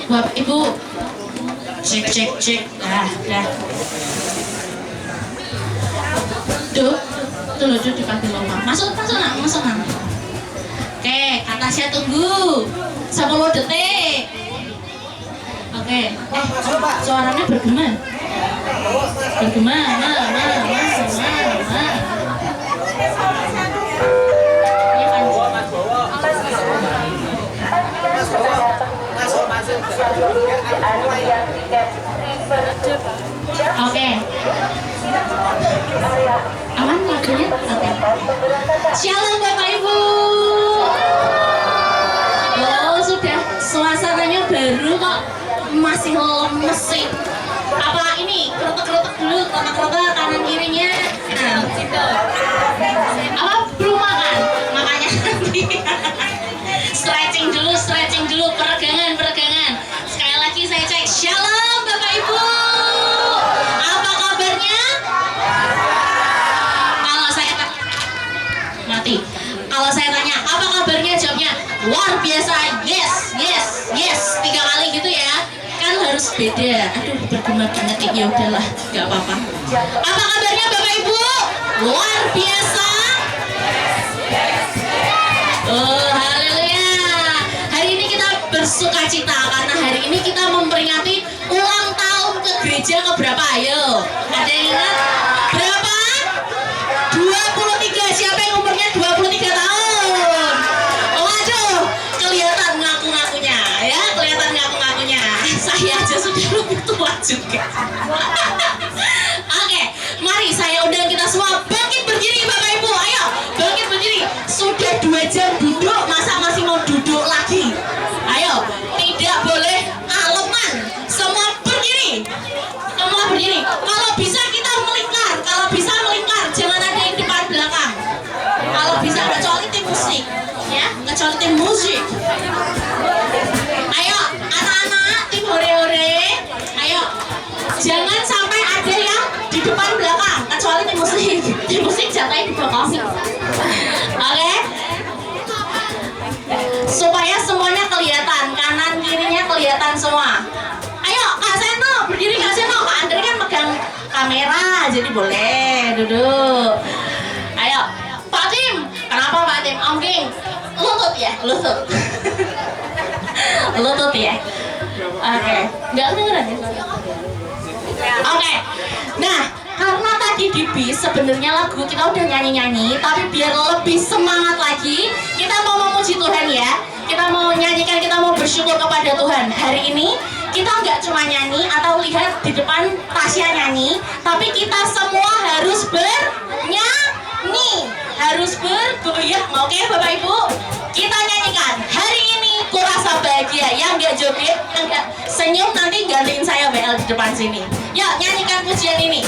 Bapak Ibu, cek. Dah. Duh, dipanggil Mama. Masuk nak. Oke, atasnya tunggu 10 detik. Oke, suaranya bergema. Oke. Aman lagunya? Oke. Shalom Bapak Ibu. Oh sudah, suasananya baru kok masih lemes sih. Apa ini kerotok dulu, kerotok kanan kirinya. Apa belum makan? Makanya nanti. stretching dulu, peregangan. Sekali lagi saya cek. Shalom Bapak Ibu. Apa kabarnya? Kalau saya tanya apa kabarnya, jawabnya luar biasa. Yes 3 kali gitu ya. Kan harus beda. Aduh, bergema banget. Ya udahlah, nggak apa-apa. Apa kabarnya Bapak Ibu? Luar biasa. Oh, haleluya. Hari ini kita bersuka cita karena hari ini kita memperingati ulang tahun ke gereja keberapa? Ayo, ada yang ingat? Berapa? 23. Siapa yang umurnya 23 tahun? Waduh, kelihatan ngaku-ngakunya ya, saya aja sudah lebih tua juga. Oke, mari saya undang kita semua bangkit berdiri Bapak Ibu. Ayo, bangkit berdiri. Sudah 2 jam duduk, masa masih mau duduk lagi? Ayo, tidak boleh aleman. Semua berdiri. Kalau bisa kita melingkar. Jangan ada yang depan belakang. Kalau bisa kecuali tim musik, ya, Ayo, anak-anak tim hore-hore. Ayo, jangan sampai ada yang di depan belakang, kecuali tim musik. Tim musik jatahnya di belakang. Oke? Supaya semuanya kelihatan, kanan kirinya kelihatan semua. Ayo, Kak Seno, berdiri Kak Seno. Kak Andre kan megang kamera, jadi boleh duduk. Ayo, Pak Tim. Kenapa Pak Tim? Om King, lutut ya. Lutut ya. Oke, nggak kedengeran ya? Oke. Nah, karena tadi di bis sebenarnya lagu kita udah nyanyi-nyanyi, tapi biar lebih semangat lagi, kita mau memuji Tuhan ya. Kita mau nyanyikan, kita mau bersyukur kepada Tuhan. Hari ini kita nggak cuma nyanyi atau lihat di depan Tasya nyanyi, tapi kita semua harus bernyanyi, harus bergoyang. Oke Bapak Ibu, kita nyanyikan hari ini kurasa bahagia. Yang nggak joget, yang nggak senyum nanti gantiin saya BL di depan sini. Yuk nyanyikan pujian ini.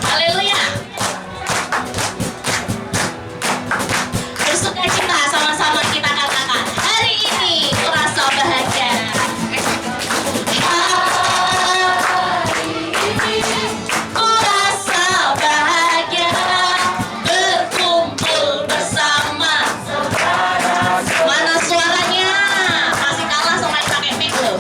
Haleluya. Bersuka cita, sama-sama kita katakan hari ini kurasa bahagia. Kurasa bahagia berkumpul bersama. Mana suaranya? Masih kalah sama yang pakai mic loh.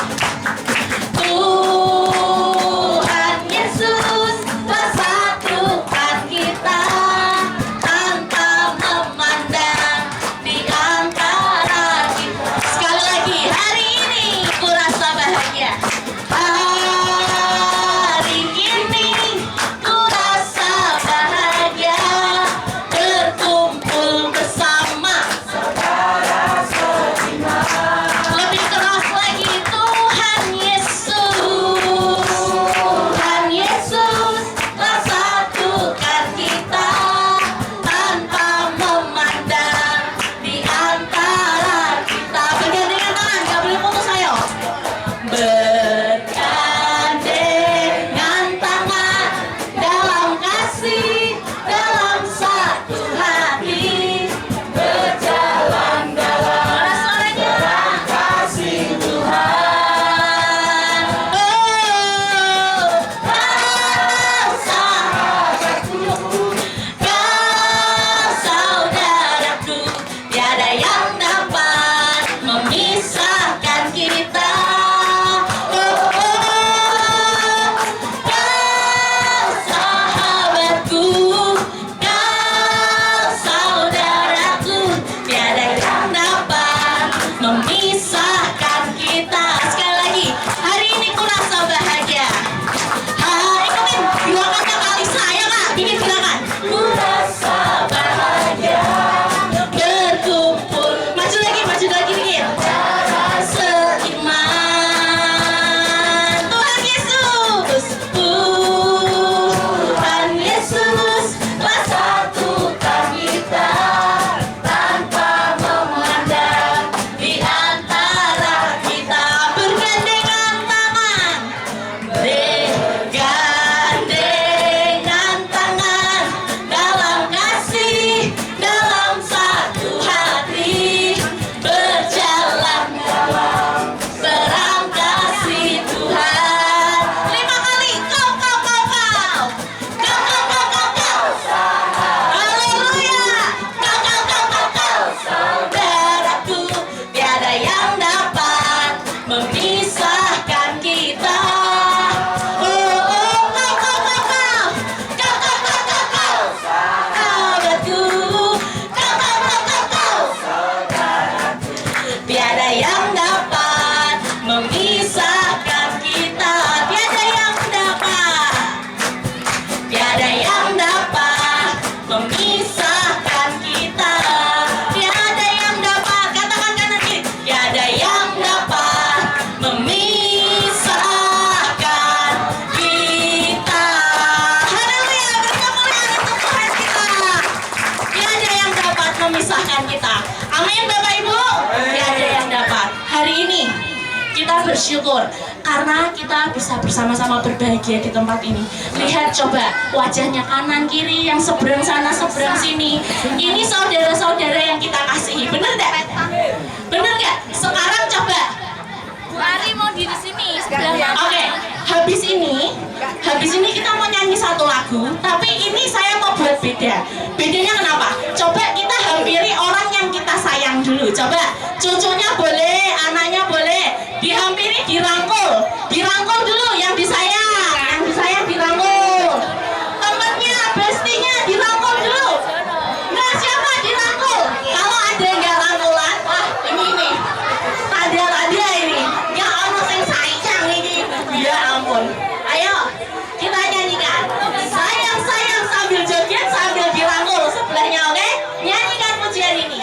bersyukur karena kita bisa bersama-sama berbahagia di tempat ini. Lihat coba wajahnya kanan kiri, yang seberang sana seberang sini. Ini saudara-saudara yang kita kasihi. Bener gak? Bener gak? Sekarang coba Lari mau di sini sebelah Oke, habis ini kita mau nyanyi satu lagu, tapi ini saya mau buat beda. Bedanya kenapa? Coba kita hampiri orang yang kita sayang dulu. Coba, cucunya boleh, anaknya boleh, dihampiri, dirangkul dulu yang disayang dirangkul. Temennya, bestinya dirangkul dulu. Nah, siapa dirangkul? Kalau ada yang nggak rangkulan, wah ini tanda ini. Nggak ono yang sayang ini. Ya ampun. Ayo, kita nyanyikan. Sayang sambil joget sambil dirangkul sebelahnya, oke? Nyanyikan pujian ini.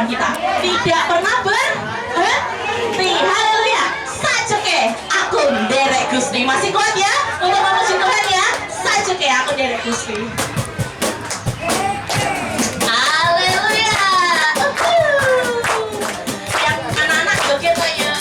kita tidak pernah berhenti. Haleluya. Sajeke aku nderek Gusti. Masih kuat ya untuk memuji Tuhan ya. Sajeke aku nderek Gusti. Haleluya. Yang anak-anak joget lah ya.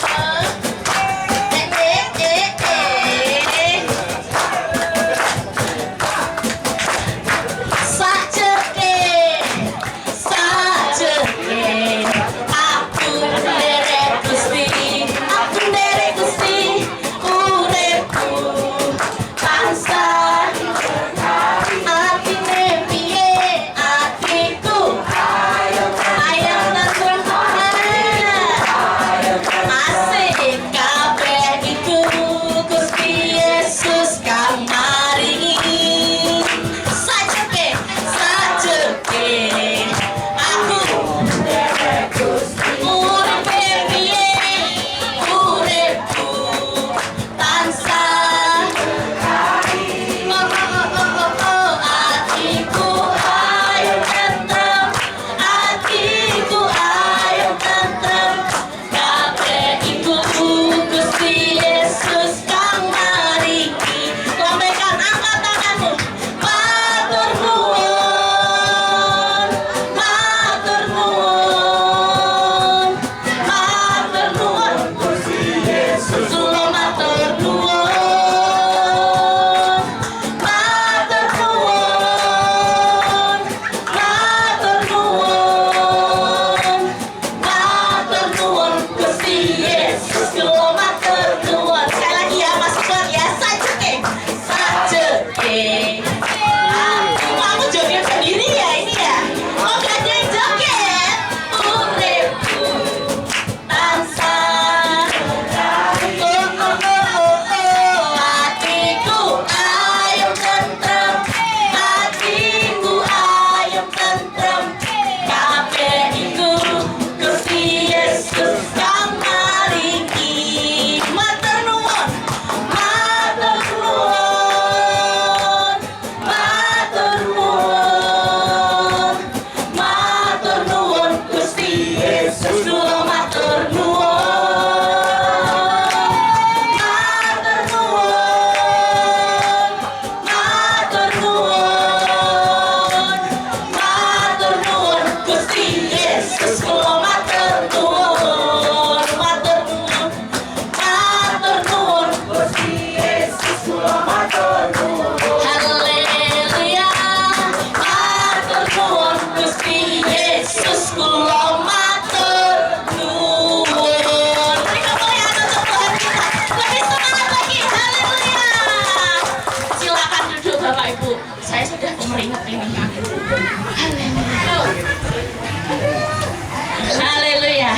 Haleluya.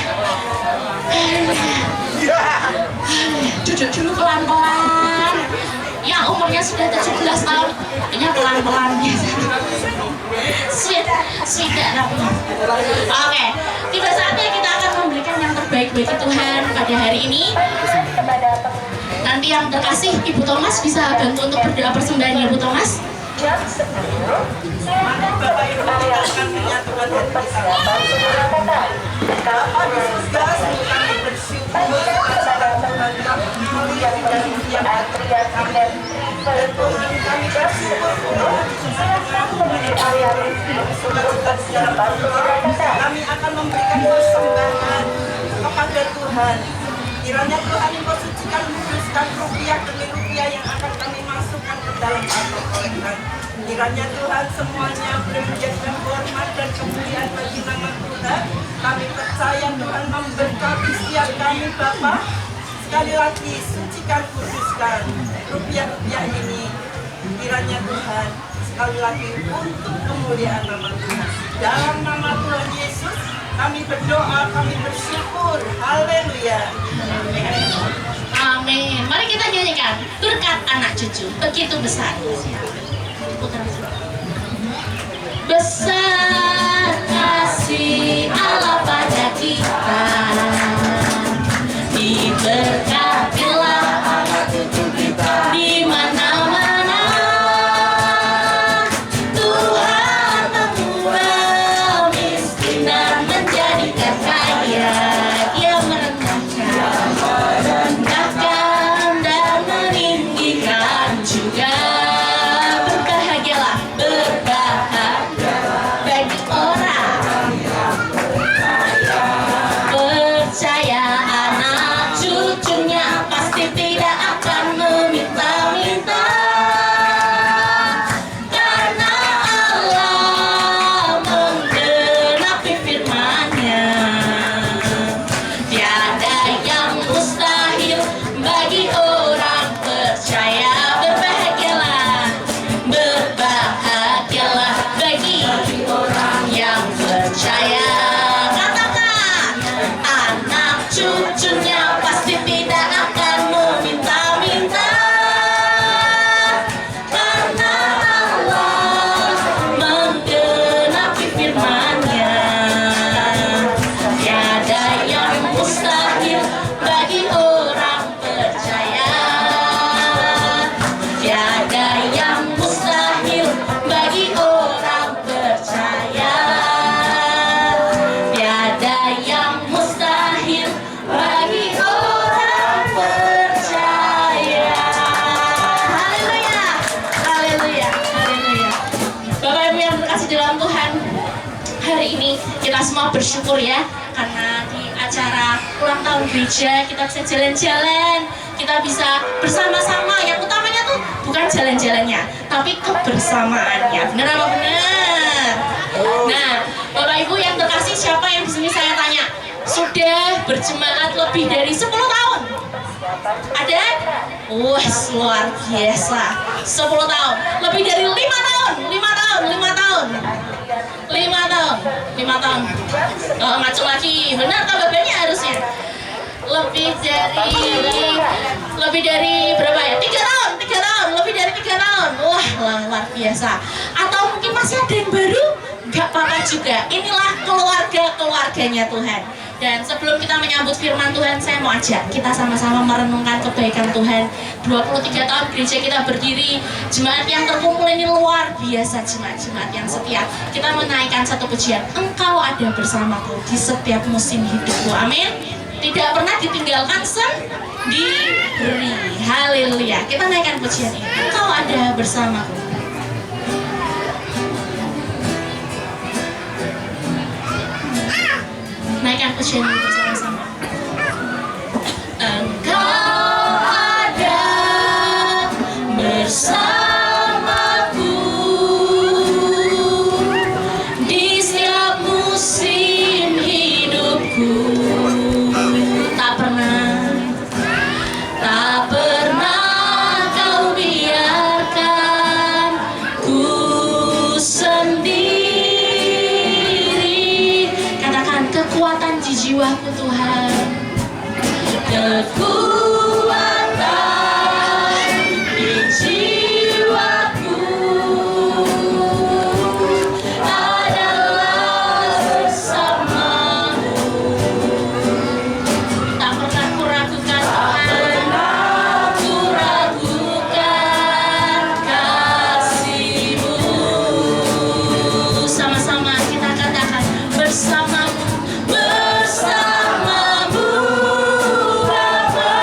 Duduk dulu pelan-pelan. Yang umurnya sudah 17 tahun, ini pelan-pelan biasa. Sweet Oke, tiba saatnya kita akan memberikan yang terbaik bagi Tuhan pada hari ini. Nanti yang terkasih Ibu Thomas bisa bantu untuk berdoa persembahan Ibu Thomas. Bapak Ibu kita akan menyatukan hati kita. Bapa di surga, kami bersyukur kepada Tuhan yang kami bersyukur kami akan memberikan persembahan kepada Tuhan. Kiranya Tuhan Engkau sucikan, kuduskan rupiah demi rupiah yang akan kami masukkan ke dalam kantong kolektor. Kiranya Tuhan semuanya berbiak dan hormat dan kemuliaan bagi nama Tuhan. Kami percaya Tuhan memberkati setiap kami Bapa. Sekali lagi sucikan, kuduskan rupiah-rupiah ini. Kiranya Tuhan sekali lagi untuk kemuliaan nama Tuhan. Dalam nama Tuhan Yesus kami berdoa, kami bersyukur. Haleluya. Amin. Mari kita nyanyikan berkat anak cucu begitu besar. Besar kasih Allah pada kita, diberkatilah anak cucu kita di mana-mana. Tuhan mengubah miskin dan menjadikan bersyukur ya, karena di acara ulang tahun gereja kita bisa jalan-jalan, kita bisa bersama-sama. Yang utamanya tuh bukan jalan-jalannya, tapi kebersamaannya. Bener apa bener? Nah, Bapak Ibu yang terkasih, siapa yang di sini saya tanya sudah berjemaat lebih dari 10 tahun? Ada? Wah, luar biasa. 10 tahun, lebih dari 5 tahun, 5 tahun, 5 tahun. 5 tahun. Oh, ngaco lagi. Benar kabarnya harusnya. Lebih dari berapa ya? 3 tahun, lebih dari 3 tahun. Wah, luar biasa. Atau mungkin masih ada yang baru? Gak apa-apa juga. Inilah keluarganya Tuhan. Dan sebelum kita menyambut firman Tuhan, saya mau ajak kita sama-sama merenungkan kebaikan Tuhan. 23 tahun gereja kita berdiri, jemaat yang terkumpul ini luar biasa, jemaat-jemaat yang setia. Kita menaikkan satu pujian, Engkau ada bersamaku di setiap musim hidupku. Amin. Tidak pernah ditinggalkan sendiri. Haleluya. Kita naikkan pujian ini, Engkau ada bersamaku. Naikkan pujian ini bersama-sama. Engkau ada bersamaku di setiap musim hidupku. Tak pernah kau biarkan ku sendiri. Katakan, kekuatan di jiwaku Tuhan, kekuatan di jiwaku adalah bersamamu. Tak pernah ku ragukan Tuhan, ku ragukan kasih-Mu. Sama-sama kita katakan, bersamamu, bersamamu Bapa.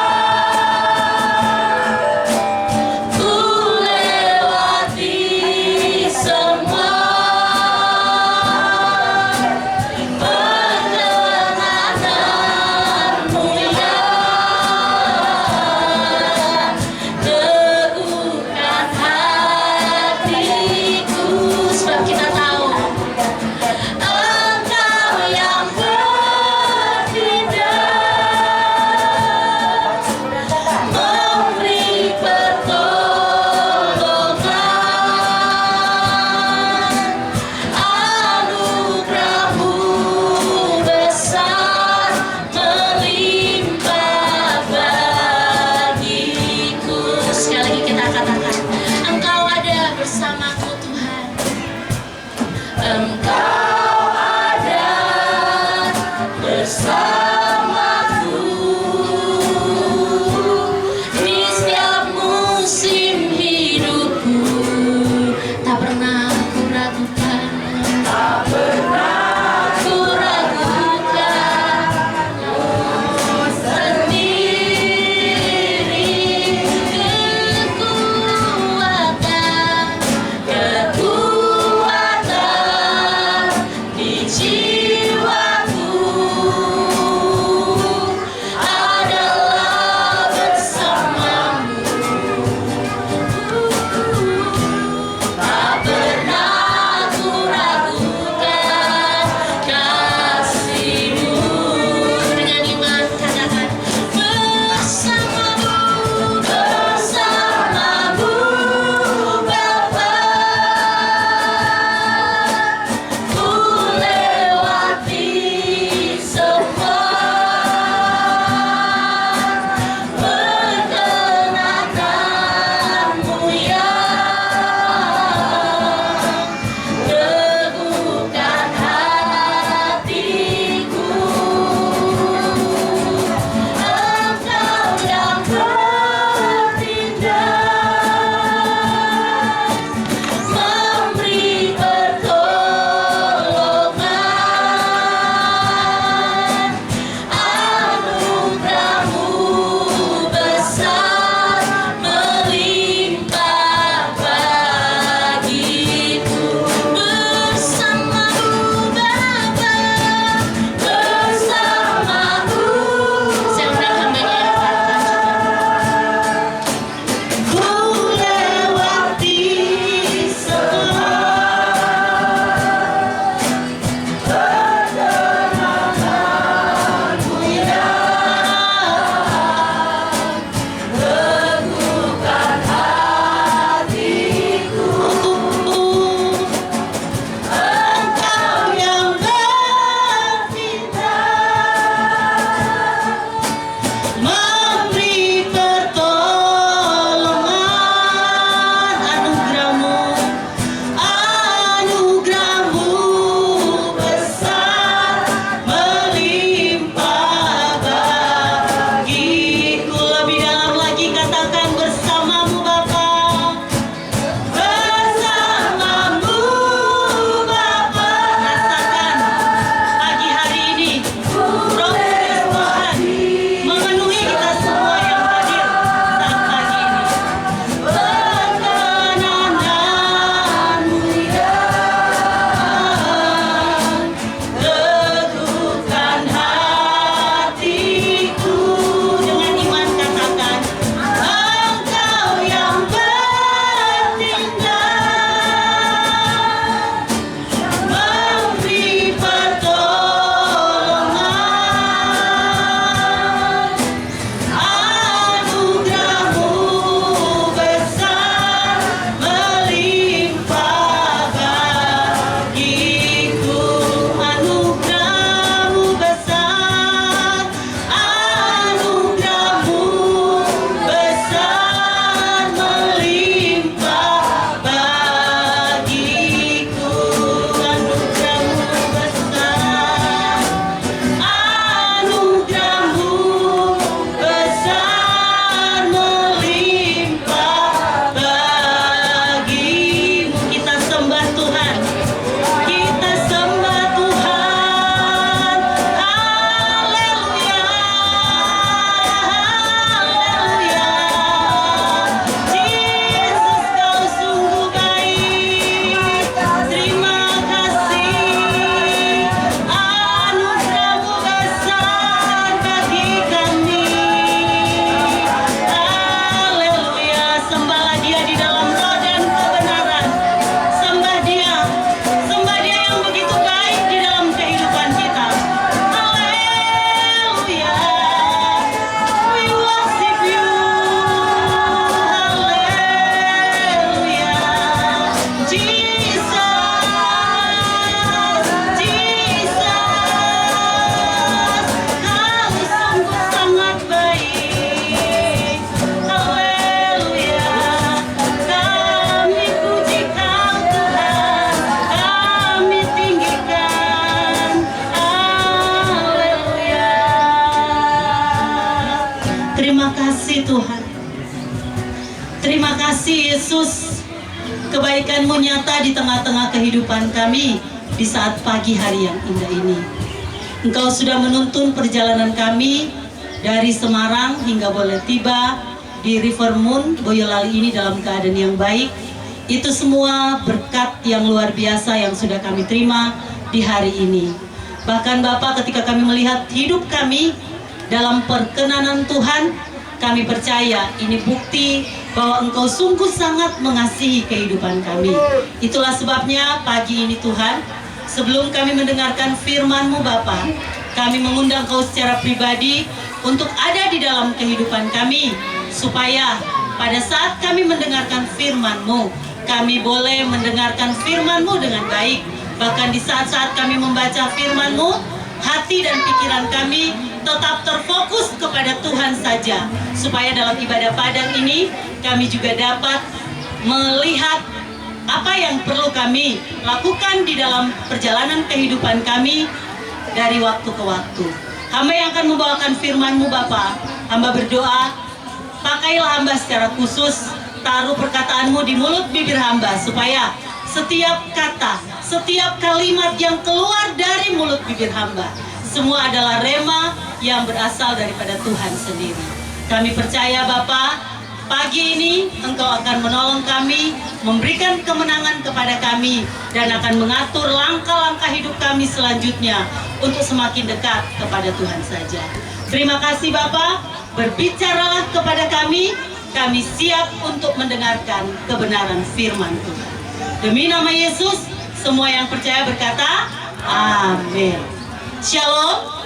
Terima kasih Yesus, kebaikan-Mu nyata di tengah-tengah kehidupan kami di saat pagi hari yang indah ini. Engkau sudah menuntun perjalanan kami dari Semarang hingga boleh tiba di River Moon Boyolali ini dalam keadaan yang baik. Itu semua berkat yang luar biasa yang sudah kami terima di hari ini. Bahkan Bapak, ketika kami melihat hidup kami dalam perkenanan Tuhan, kami percaya ini bukti bahwa Engkau sungguh sangat mengasihi kehidupan kami. Itulah sebabnya pagi ini Tuhan, sebelum kami mendengarkan firman-Mu Bapa, kami mengundang Kau secara pribadi untuk ada di dalam kehidupan kami, supaya pada saat kami mendengarkan firman-Mu, kami boleh mendengarkan firman-Mu dengan baik. Bahkan di saat-saat kami membaca firman-Mu, hati dan pikiran kami tetap terfokus kepada Tuhan saja, supaya dalam ibadah padang ini kami juga dapat melihat apa yang perlu kami lakukan di dalam perjalanan kehidupan kami dari waktu ke waktu. Hamba yang akan membawakan firman-Mu Bapa, hamba berdoa, pakailah hamba secara khusus, taruh perkataan-Mu di mulut bibir hamba, supaya setiap kata, setiap kalimat yang keluar dari mulut bibir hamba, semua adalah rema yang berasal daripada Tuhan sendiri. Kami percaya Bapa, pagi ini Engkau akan menolong kami, memberikan kemenangan kepada kami, dan akan mengatur langkah-langkah hidup kami selanjutnya untuk semakin dekat kepada Tuhan saja. Terima kasih Bapa, berbicaralah kepada kami siap untuk mendengarkan kebenaran firman Tuhan. Demi nama Yesus, semua yang percaya berkata, amin. Shalom.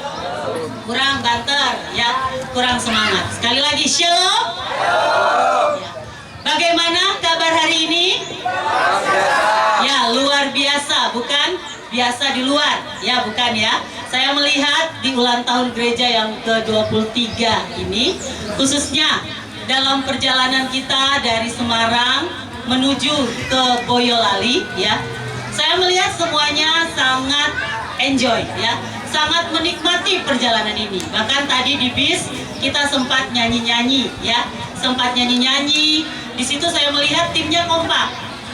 Kurang banter ya, kurang semangat. Sekali lagi shalom. Ya. Bagaimana kabar hari ini? Ya, luar biasa, bukan biasa di luar. Ya, bukan ya. Saya melihat di ulang tahun gereja yang ke-23 ini, khususnya dalam perjalanan kita dari Semarang menuju ke Boyolali ya, saya melihat semuanya sangat enjoy ya, sangat menikmati perjalanan ini. Bahkan tadi di bis kita sempat nyanyi-nyanyi ya, sempat nyanyi-nyanyi. Di situ saya melihat timnya kompak.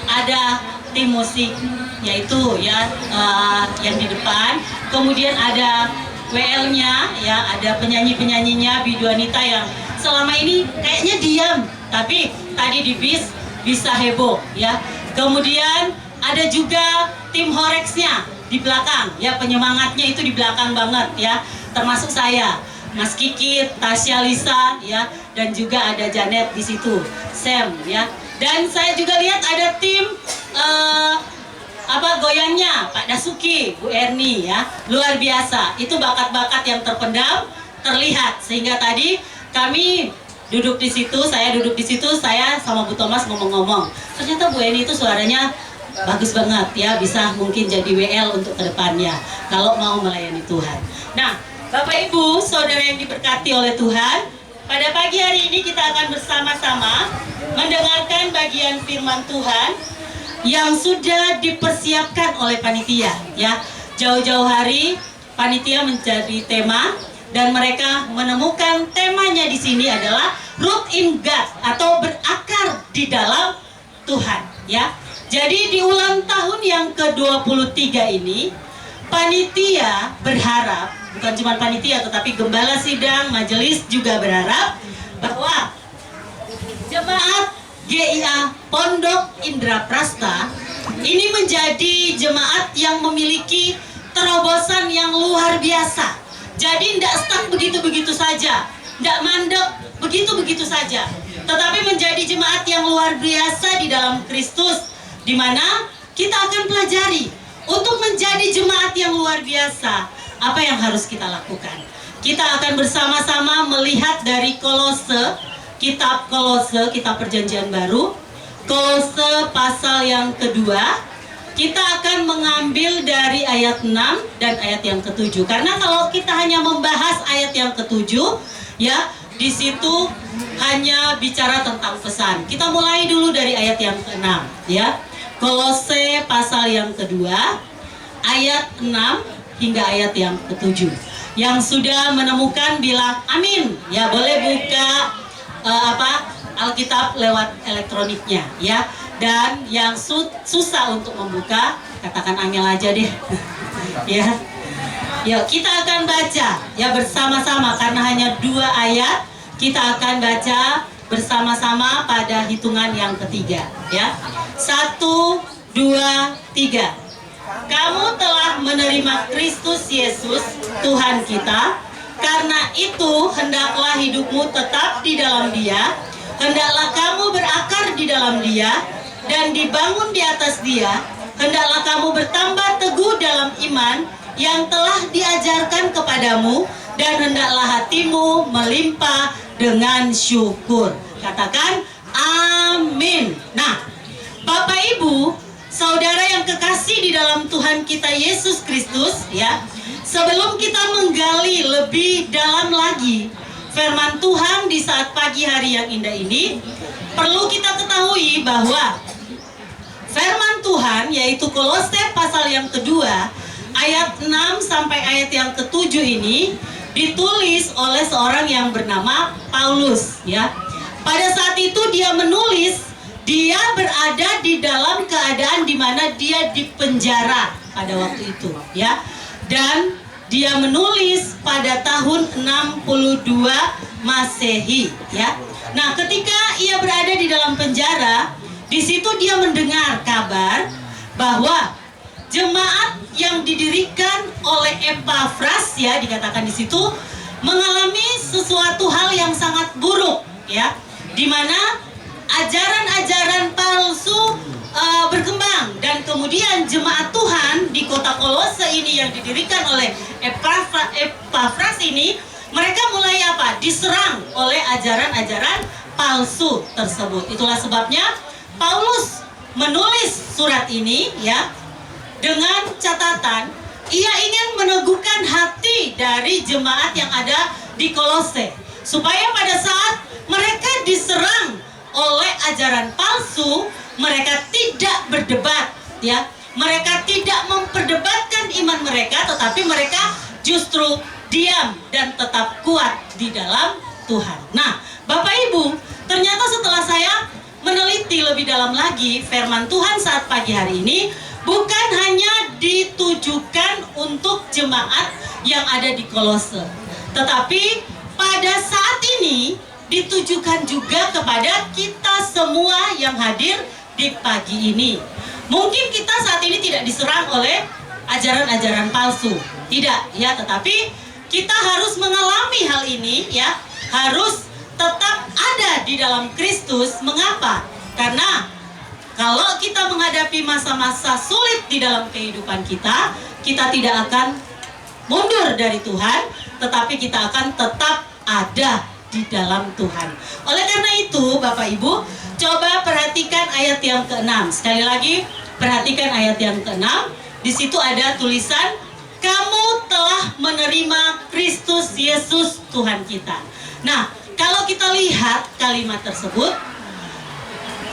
Ada tim musik yaitu ya yang di depan, kemudian ada WL-nya ya, ada penyanyi-penyanyinya, biduanita yang selama ini kayaknya diam, tapi tadi di bis bisa heboh ya. Kemudian ada juga tim Horex-nya di belakang ya, penyemangatnya itu di belakang banget ya, termasuk saya, Mas Kikit, Tasya, Lisa ya, dan juga ada Janet di situ, Sam ya. Dan saya juga lihat ada tim goyangnya Pak Dasuki, Bu Erni ya, luar biasa. Itu bakat-bakat yang terpendam terlihat, sehingga tadi kami duduk di situ, saya duduk di situ, saya sama Bu Thomas ngomong-ngomong. Ternyata Bu Eni itu suaranya bagus banget ya, bisa mungkin jadi WL untuk kedepannya kalau mau melayani Tuhan. Nah, Bapak Ibu, saudara yang diberkati oleh Tuhan, pada pagi hari ini kita akan bersama-sama mendengarkan bagian firman Tuhan yang sudah dipersiapkan oleh panitia ya. Jauh-jauh hari panitia menjadi tema, dan mereka menemukan temanya di sini adalah root in God atau berakar di dalam Tuhan ya. Jadi di ulang tahun yang ke-23 ini, panitia berharap, bukan cuma panitia tetapi gembala sidang, majelis juga berharap bahwa jemaat GIA Pondok Indraprasta ini menjadi jemaat yang memiliki terobosan yang luar biasa. Jadi tidak stuck begitu-begitu saja, tidak mandek begitu-begitu saja, tetapi menjadi jemaat yang luar biasa di dalam Kristus, di mana kita akan pelajari untuk menjadi jemaat yang luar biasa. Apa yang harus kita lakukan? Kita akan bersama-sama melihat dari Kolose, kitab Kolose, kitab Perjanjian Baru, Kolose pasal yang kedua. Kita akan mengambil dari ayat 6 dan ayat yang ke-7. Karena kalau kita hanya membahas ayat yang ke-7, ya, di situ hanya bicara tentang pesan. Kita mulai dulu dari ayat yang ke-6, ya. Kolose pasal yang kedua, ayat 6 hingga ayat yang ke-7. Yang sudah menemukan bilang amin. Ya, boleh buka Alkitab lewat elektroniknya ya. Dan yang susah untuk membuka, katakan Angel aja deh. Ya. Yuk kita akan baca ya bersama-sama karena hanya 2 ayat. Kita akan baca bersama-sama pada hitungan yang ketiga ya. 1, 2, 3. Kamu telah menerima Kristus Yesus Tuhan kita. Karena itu hendaklah hidupmu tetap di dalam Dia. Hendaklah kamu berakar di dalam Dia dan dibangun di atas Dia. Hendaklah kamu bertambah teguh dalam iman yang telah diajarkan kepadamu, dan hendaklah hatimu melimpah dengan syukur. Katakan amin. Nah, Bapak Ibu, saudara yang kekasih di dalam Tuhan kita Yesus Kristus ya, sebelum kita menggali lebih dalam lagi firman Tuhan di saat pagi hari yang indah ini, perlu kita ketahui bahwa firman Tuhan yaitu Kolose pasal yang kedua ayat 6 sampai ayat yang ke-7 ini ditulis oleh seorang yang bernama Paulus ya. Pada saat itu dia menulis, dia berada di dalam keadaan di mana dia dipenjara pada waktu itu ya. Dan dia menulis pada tahun 62 Masehi ya. Nah, ketika ia berada di dalam penjara, di situ dia mendengar kabar bahwa jemaat yang didirikan oleh Epafras ya, dikatakan di situ mengalami sesuatu hal yang sangat buruk ya, di mana ajaran-ajaran palsu berkembang, dan kemudian jemaat Tuhan di kota Kolose ini yang didirikan oleh Epafras ini, mereka mulai apa? Diserang oleh ajaran-ajaran palsu tersebut. Itulah sebabnya Paulus menulis surat ini ya, dengan catatan ia ingin meneguhkan hati dari jemaat yang ada di Kolose, supaya pada saat mereka diserang oleh ajaran palsu, mereka tidak berdebat ya, mereka tidak memperdebatkan iman mereka, tetapi mereka justru diam dan tetap kuat di dalam Tuhan. Nah, Bapak Ibu, ternyata setelah saya meneliti lebih dalam lagi firman Tuhan saat pagi hari ini, bukan hanya ditujukan untuk jemaat yang ada di Kolose, tetapi pada saat ini ditujukan juga kepada kita semua yang hadir di pagi ini. Mungkin kita saat ini tidak diserang oleh ajaran-ajaran palsu, tidak ya, tetapi kita harus mengalami hal ini ya, harus tetap ada di dalam Kristus. Mengapa? Karena kalau kita menghadapi masa-masa sulit di dalam kehidupan kita, kita tidak akan mundur dari Tuhan, tetapi kita akan tetap ada di dalam Tuhan. Oleh karena itu, Bapak Ibu, coba perhatikan ayat yang ke-6. Sekali lagi, perhatikan ayat yang ke-6. Di situ ada tulisan, kamu telah menerima Kristus Yesus Tuhan kita. Nah, kalau kita lihat kalimat tersebut,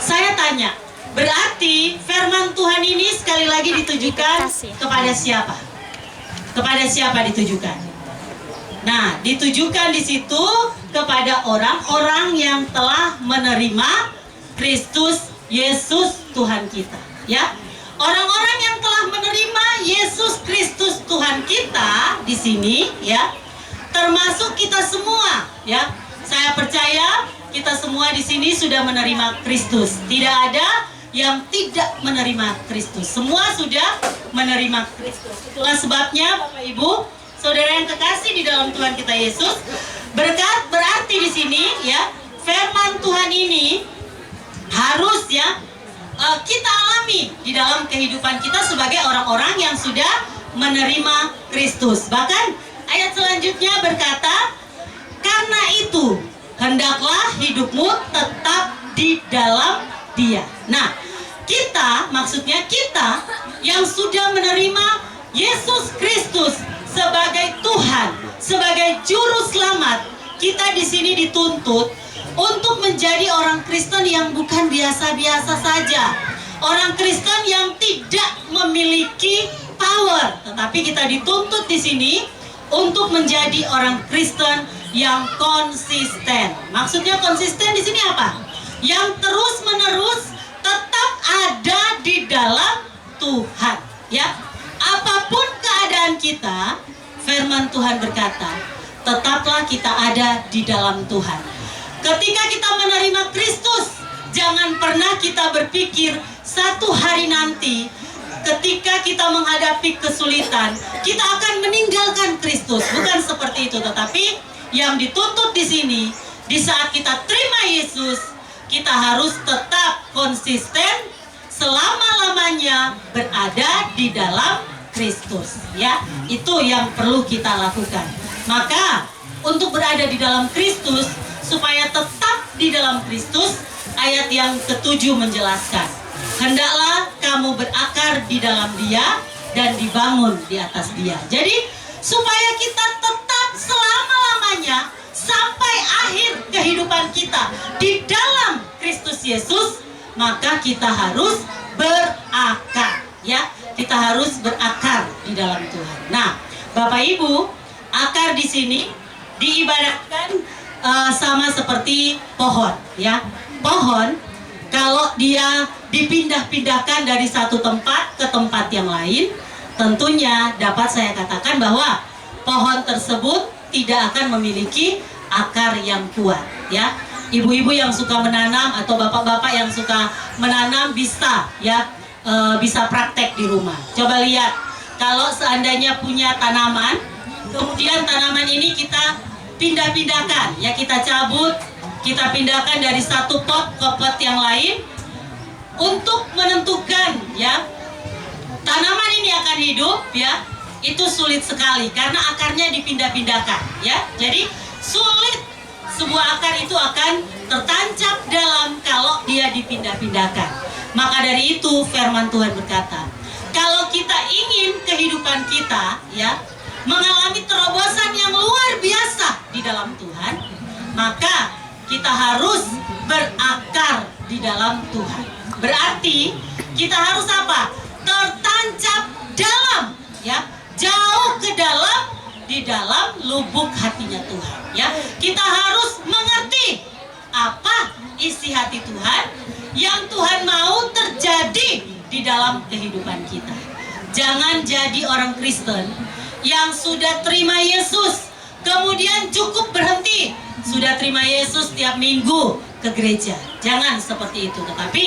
saya tanya, berarti firman Tuhan ini sekali lagi ditujukan kepada siapa? Kepada siapa ditujukan? Nah, ditujukan di situ kepada orang-orang yang telah menerima Kristus Yesus Tuhan kita, ya. Orang-orang yang telah menerima Yesus Kristus Tuhan kita di sini, ya, termasuk kita semua, ya. Saya percaya kita semua di sini sudah menerima Kristus. Tidak ada yang tidak menerima Kristus. Semua sudah menerima Kristus. Itulah sebabnya Bapak Ibu, saudara yang kekasih di dalam Tuhan kita Yesus, berarti di sini ya, firman Tuhan ini harus ya kita alami di dalam kehidupan kita sebagai orang-orang yang sudah menerima Kristus. Bahkan ayat selanjutnya berkata, karena itu hendaklah hidupmu tetap di dalam Dia. Nah, kita, maksudnya kita yang sudah menerima Yesus Kristus sebagai Tuhan, sebagai juru selamat, kita di sini dituntut untuk menjadi orang Kristen yang bukan biasa-biasa saja, orang Kristen yang tidak memiliki power, tetapi kita dituntut di sini untuk menjadi orang Kristen yang konsisten. Maksudnya konsisten di sini apa? yang terus-menerus tetap ada di dalam Tuhan, ya. Apapun keadaan kita, firman Tuhan berkata, tetaplah kita ada di dalam Tuhan. Ketika kita menerima Kristus, jangan pernah kita berpikir satu hari nanti ketika kita menghadapi kesulitan, kita akan meninggalkan Kristus. Bukan seperti itu, tetapi yang dituntut di sini, di saat kita terima Yesus, kita harus tetap konsisten selama-lamanya berada di dalam Kristus, ya. Itu yang perlu kita lakukan. Maka untuk berada di dalam Kristus, supaya tetap di dalam Kristus, ayat yang ke-7 menjelaskan, hendaklah kamu berakar di dalam Dia dan dibangun di atas Dia. Jadi supaya kita tetap selama-lamanya sampai akhir kehidupan kita di dalam Kristus Yesus, maka kita harus berakar, ya. Kita harus berakar di dalam Tuhan. Nah, Bapak Ibu, akar di sini diibaratkan sama seperti pohon, ya. Pohon kalau dia dipindah-pindahkan dari satu tempat ke tempat yang lain, tentunya dapat saya katakan bahwa pohon tersebut tidak akan memiliki akar yang kuat, ya. Ibu-ibu yang suka menanam atau bapak-bapak yang suka menanam bisa, ya, bisa praktek di rumah. Coba lihat, kalau seandainya punya tanaman, kemudian tanaman ini kita pindah-pindahkan, ya, kita cabut, kita pindahkan dari satu pot ke pot yang lain untuk menentukan, ya, tanaman ini akan hidup, ya, itu sulit sekali karena akarnya dipindah-pindahkan, ya. Jadi sulit sebuah akar itu akan tertancap dalam kalau dia dipindah-pindahkan. Maka dari itu firman Tuhan berkata, kalau kita ingin kehidupan kita, ya, mengalami terobosan yang luar biasa di dalam Tuhan, maka kita harus berakar di dalam Tuhan. Berarti kita harus apa? Tertancap dalam, ya, jauh ke dalam, di dalam lubuk hatinya Tuhan, ya. Kita harus mengerti apa isi hati Tuhan yang Tuhan mau terjadi di dalam kehidupan kita. Jangan jadi orang Kristen yang sudah terima Yesus, kemudian cukup berhenti, sudah terima Yesus tiap minggu ke gereja. Jangan seperti itu. Tetapi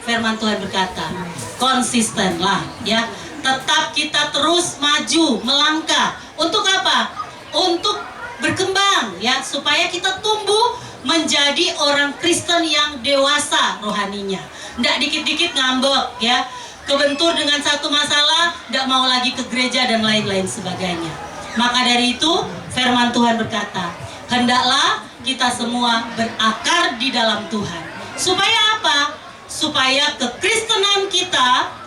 firman Tuhan berkata, konsistenlah, ya. Tetap kita terus maju, melangkah. Untuk apa? Untuk berkembang, ya, supaya kita tumbuh menjadi orang Kristen yang dewasa rohaninya. Nggak dikit-dikit ngambek, ya, kebentur dengan satu masalah, nggak mau lagi ke gereja dan lain-lain sebagainya. Maka dari itu firman Tuhan berkata, hendaklah kita semua berakar di dalam Tuhan. Supaya apa? Supaya kekristenan kita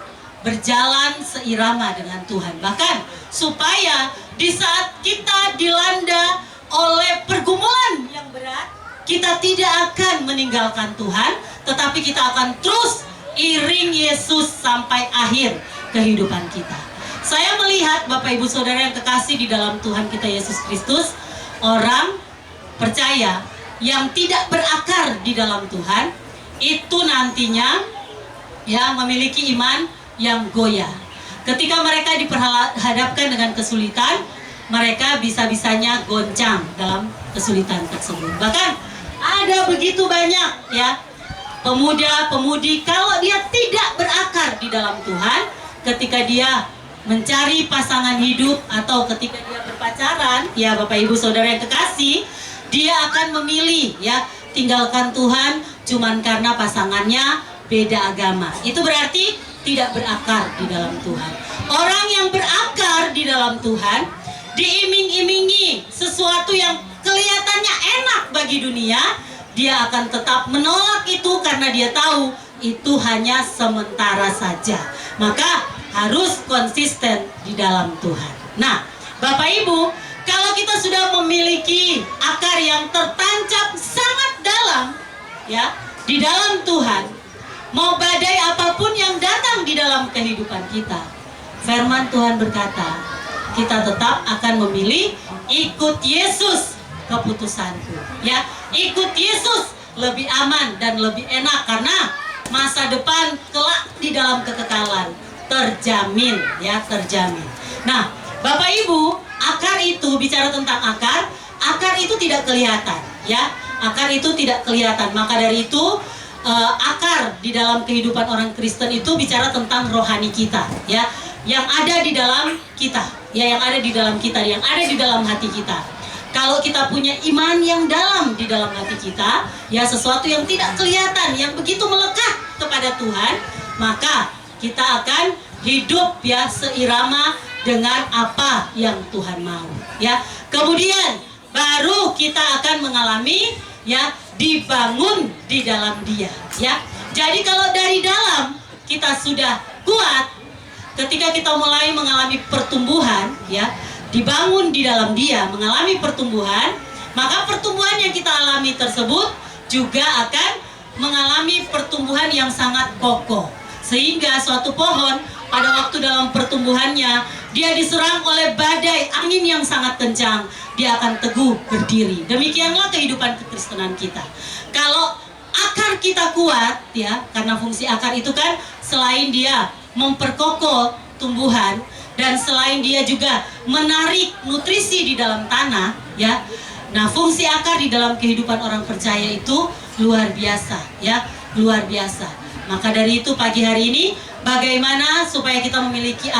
berjalan seirama dengan Tuhan. Bahkan supaya di saat kita dilanda oleh pergumulan yang berat, kita tidak akan meninggalkan Tuhan, tetapi kita akan terus iring Yesus sampai akhir kehidupan kita. Saya melihat Bapak Ibu Saudara yang kekasih di dalam Tuhan kita Yesus Kristus, orang percaya yang tidak berakar di dalam Tuhan, itu nantinya, ya, memiliki iman yang goyah. Ketika mereka diperhadapkan dengan kesulitan, mereka bisa-bisanya goncang dalam kesulitan tersebut. Bahkan ada begitu banyak, ya, pemuda-pemudi, kalau dia tidak berakar di dalam Tuhan, ketika dia mencari pasangan hidup atau ketika dia berpacaran, ya Bapak Ibu Saudara yang kekasih, dia akan memilih, ya, tinggalkan Tuhan cuman karena pasangannya beda agama. Itu berarti tidak berakar di dalam Tuhan. Orang yang berakar di dalam Tuhan, diiming-imingi sesuatu yang kelihatannya enak bagi dunia, dia akan tetap menolak itu karena dia tahu itu hanya sementara saja. Maka harus konsisten di dalam Tuhan. Nah, Bapak Ibu, kalau kita sudah memiliki akar yang tertancap sangat dalam, ya, di dalam Tuhan, mau badai apapun yang datang di dalam kehidupan kita, firman Tuhan berkata, kita tetap akan memilih ikut Yesus keputusanku, ya, ikut Yesus lebih aman dan lebih enak, karena masa depan kelak di dalam kekekalan terjamin, ya, terjamin. Nah, Bapak Ibu, akar itu, bicara tentang akar itu tidak kelihatan, ya. Akar itu tidak kelihatan. Maka dari itu akar di dalam kehidupan orang Kristen itu bicara tentang rohani kita, ya, yang ada di dalam kita, ya, yang ada di dalam kita, yang ada di dalam hati kita. Kalau kita punya iman yang dalam di dalam hati kita, ya, sesuatu yang tidak kelihatan, yang begitu melekat kepada Tuhan, maka kita akan hidup, ya, seirama dengan apa yang Tuhan mau, ya. Kemudian baru kita akan mengalami, ya, dibangun di dalam Dia, ya. Jadi kalau dari dalam kita sudah kuat, ketika kita mulai mengalami pertumbuhan, ya, dibangun di dalam Dia, mengalami pertumbuhan, maka pertumbuhan yang kita alami tersebut juga akan mengalami pertumbuhan yang sangat kokoh. Sehingga suatu pohon pada waktu dalam pertumbuhannya, dia diserang oleh badai angin yang sangat kencang, dia akan teguh berdiri. Demikianlah kehidupan kekristenan kita. Kalau akar kita kuat, ya, karena fungsi akar itu kan selain dia memperkokoh tumbuhan, dan selain dia juga menarik nutrisi di dalam tanah, ya. Nah, fungsi akar di dalam kehidupan orang percaya itu luar biasa, ya, luar biasa. Maka dari itu pagi hari ini, bagaimana supaya kita memiliki